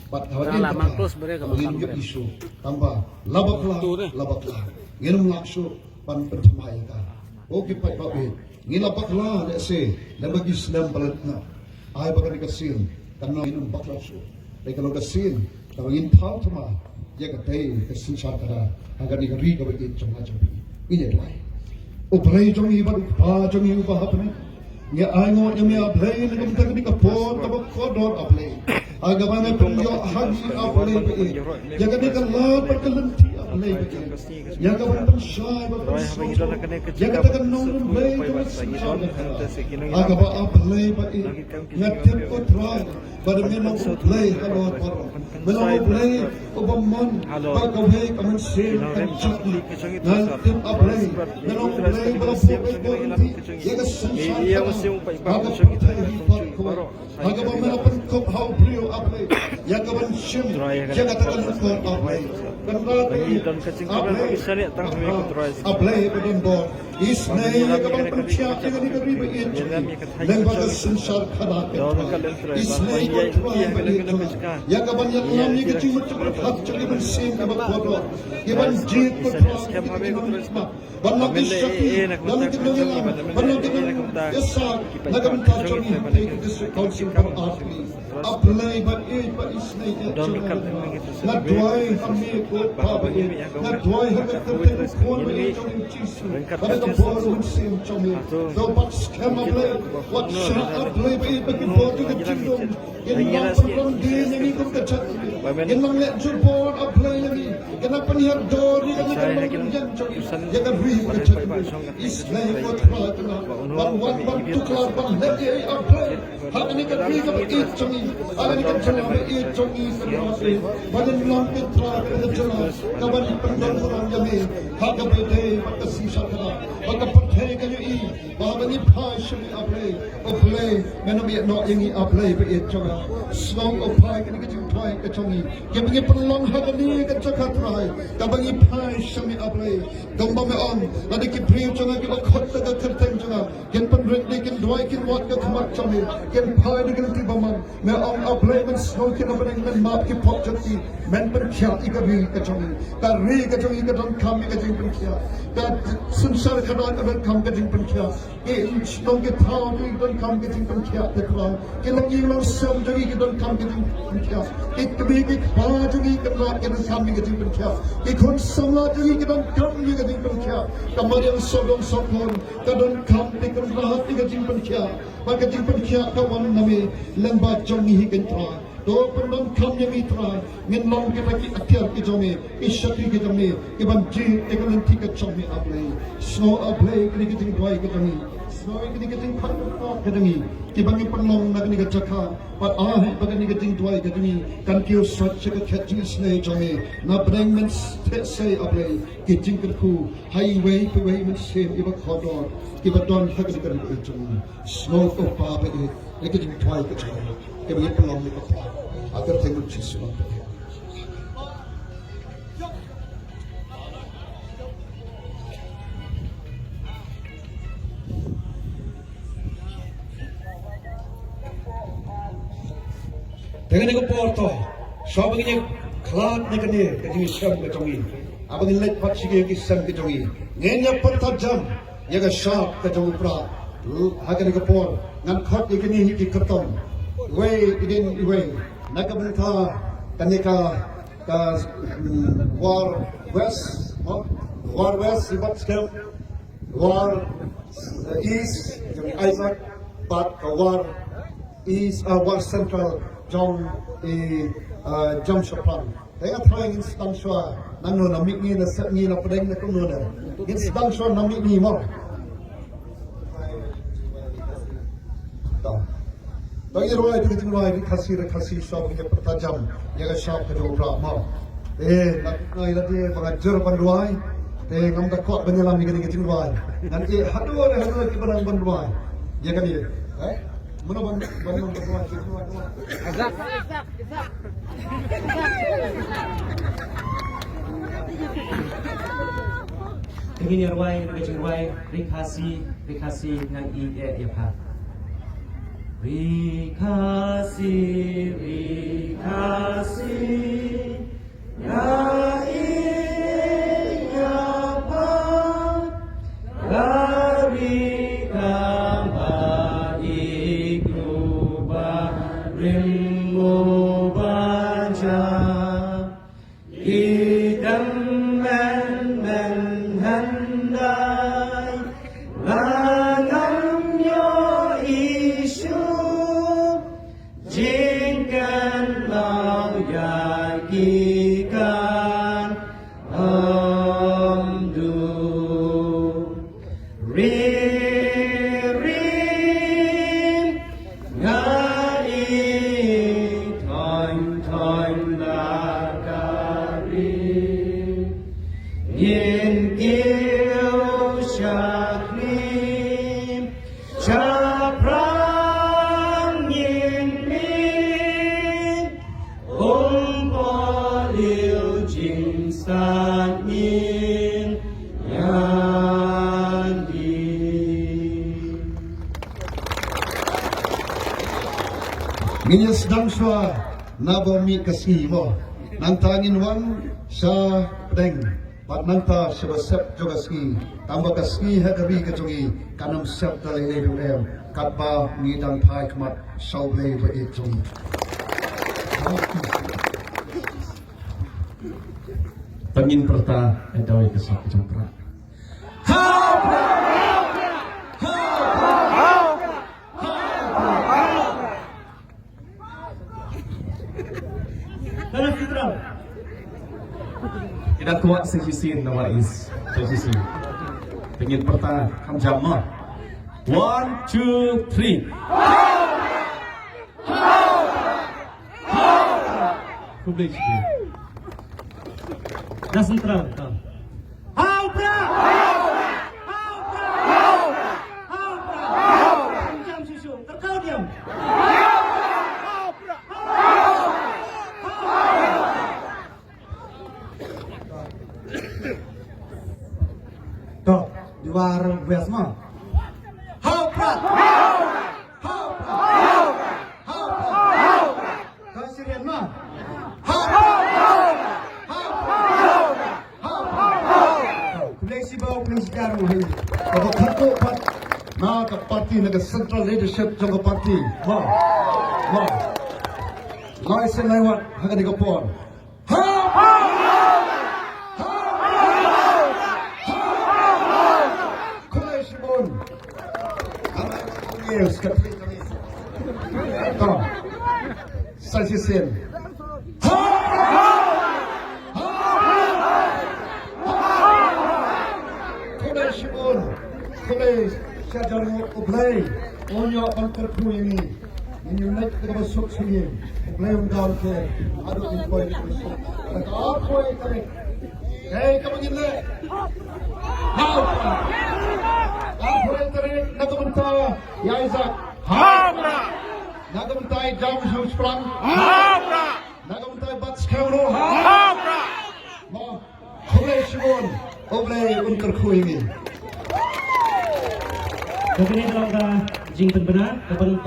Pat lamang terus mereka mengin isu tambah labaklah ngin ngaksu pan percaya ka oke pai babe ngin labaklah let's say dan bagi Islam balatna ai bagai kasin karena ngin baklah su dai kalau kasin kalau ngin thau thama ya ka dai kasin sar kada agar ni ri ka bagi chonga chapi ini dai o play jong iba pa jong iba hapne ya ai ngo ya play ni kam tak ni ka pon ka ko dor play agama penyo haji aplay be jaga ni kallah perkelenti aplay be yang kawan pensyai jaga tekan non play agama aplay be ngatip ko try pada memang play kalau belum play obamon pagawe kaman sel kancak ngatip aplay belum play belum play jaga iya masih agama menapan kop how brio aplay yang kawan sim jaga tekan non aplay dan kecingkaran misalnya tang ikut rise aplay bedon bor isnai kawan percaya dengan riba itu lembaga sensar khada isnai yang kawan yang namanya kecing macam hak cakap bersin abak bodoh kawan jit betul banyak disakti dalam kedua banyak dengan esar nagaman kacau ini district council for art apply but isnai na duwai kami ko pa na duwai hagat tertentu kon itu cisu pada kebor musim cumi do pak scam apply what should apply bagi bodoh kecil ini yang ini ko kecil yang nak jubor apply lagi kenapa ni dor ni kan jangan cumi jangan beri kecil isnai ko try wan tukar ban lagi apply hak ni kan beri ke cumi ada ni kan cumi badan long pitra kecil kawan pendang orang jami hak bede makasi sakra maka percaya kayu i bahawa ni passion apply menam ia nak yang apply be cuma strong apply kan kita try ke cumi yang bagi pelong hak ni ke cakap try kan bagi passion apply gambar me on ada ki brio cuma kita khot ke kerteng cuma kan penrek ni kan dua kan wat ke khamat cumi kan pai dengan tiba man me on apply men snow kan apa dengan map ki pop jati men percaya ikabi ke cumi kari ke cumi ke don kami ke jing percaya dan sensar kadang ada kam ke jing percaya in snow ke thau ni don kam ke jing percaya ke kran ke lagi lang sam jagi ke don kam ke jing percaya ikbi ke kha jagi ke rat ke don kam ke jing percaya ke khon samla jagi ke don kam ke jing percaya kamar yang sodong sokon ke don kam ke don rahat ke jing percaya maka jing percaya kawan nami lembat jongi ke tra do pendon kam yang mitra ngin long kita ki akhir ki jome isyati ki jome iban ji ekonomi ki jome ablay snow ablay ki ki ting doi ki jome snow ki ki ting khan ki jome ki bangi pendon na ki jaka but ah bagani ki ting doi ki jome kan ki swatch ki khaji snei jome na breng men say ablay ki jing ku highway pe way men say iba khodor ki badon hak ki jome snow ko pa pe ki ting doi ki jome ke bagi pelong ni apa agar tengok cisu apa dengan ni porto so begini klan ni kene jadi syam ke jongi abang ni let pat sige ke syam ke jongi ngenya pertajam ya ke sharp ke jongi Prah hakan ni por ngan khot ni kene hi ki kertom way idin way nakabenta kanika ka war west ibat scale war east Isaac but war east war central John jam shapran saya trying instant shwa nanu namik ni na set ni na pedeng na kuno na instant shwa namik ni mo bagi ruai di tengah ini kasih shop yang pertajam yang shop kedua Prah nak lagi mengajar banduai ngam dak kuat benyalam ni gini ruai nanti hadu ki barang banduai ya kan dia mana banduai azab ini ruai rikasi nang i ya pa Rikasi, ya ini apa? Larika baikruba rimbo baca idam men handai lanam yo isu Jing lau yakikan du Rim ngai toin lakari yin kiu shaklim chaprang yin min po liu jing san yin yan di Nginya sedang sua nabomi kasih mo. Nantangin wan sa pedeng. Pat nanta sebasep juga ski. Tambah kasih hadabi kejungi. Kanam sep dalai ledu em. Katba ngidang pai kemat sauble beri jungi. Pengin perta edawai kesap jempra. Tidak kuat sejisin nawais sejisi. Pengin perta kam jamma. 1, 2, 3. Publik sikit. Dah sentral. Hau Prah! Jam susu, terkau diam. Toh, di warung biasa. Hau Prah! Kau Syrian mah? Kulesi bau kulesi garu hei. Kalau thako pat na ka parti na ka central leadership jong ka parti. Ma. Lai sen lai wat haga di ka pon. Kulesi bon. Ana yes ka tri kami. Toh. Salsi sen. Kulei syajar oblay onyo antar ku ini nak kita masuk sini oblay undang ke adu impoi masuk ada apa ini hei kamu gila apa ini nak minta ya Isaac nak minta jam sprang nak minta bat skauno kulei shibon oblay antar ku ini. Kini dalam Jing benar, kepada